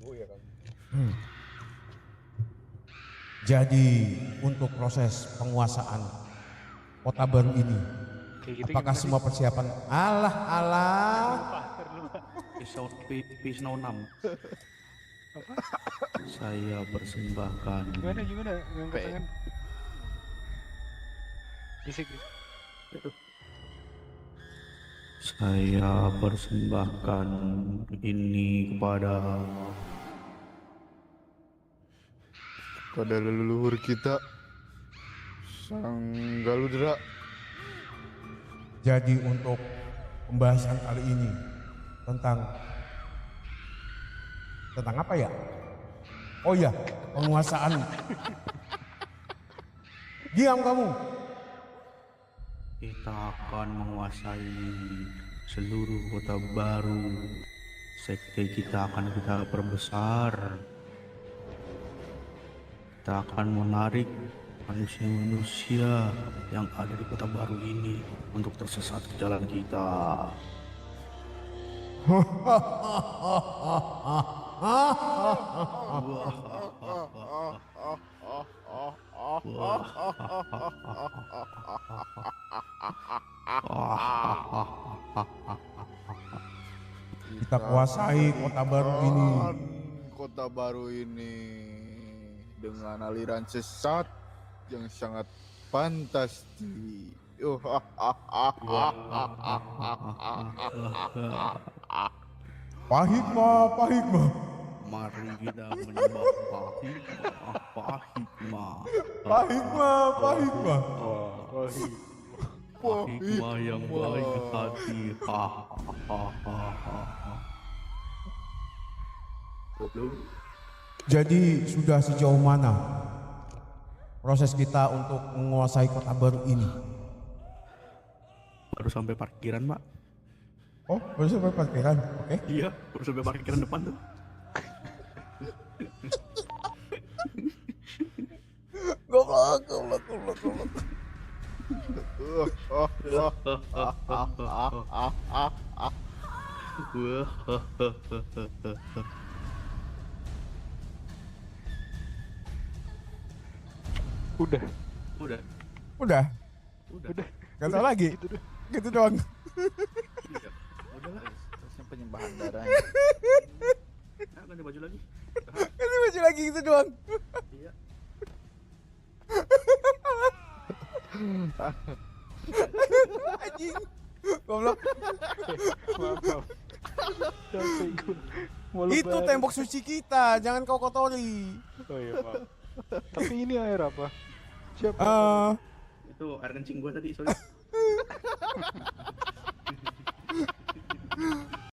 Oh iya kan. Jadi untuk proses penguasaan kota baru ini, Kayak gitu apakah semua persiapan? Allah. Pisau 6. Saya persembahkan. Gimana ngangkat tangan. Bisik. Saya persembahkan ini kepada leluhur kita, Sang Galudra. Jadi untuk pembahasan kali ini tentang apa ya? Oh ya, penguasaan. Diam kamu. kita akan menguasai seluruh kota baru. Sekte kita akan kita perbesar. Kita akan menarik manusia-manusia yang ada di kota baru ini untuk tersesat ke jalan kita. Kita kuasai kota baru ini. Kota baru ini dengan aliran sesat yang sangat fantastis. Pahikma. Mari kita menyembah Pahikma. Pahikma yang baik hati. Jadi sudah sejauh mana proses kita untuk menguasai kota baru ini? Baru sampai parkiran, Pak. Oh, baru sampai parkiran. Oke. Iya, baru sampai parkiran depan tuh. Goblok. Udah. Kata lagi. Gitu doang. Iya. Udahlah. Terusnya penyembahan darah. Nah, ganti baju lagi. Ganti baju lagi gitu doang. Iya. Anjing. Goblok. Maaf. Itu tembok suci kita, jangan kau kotori. Oh iya, maaf. Tapi ini air apa? Siapa? Itu air kencing gua tadi, sorry.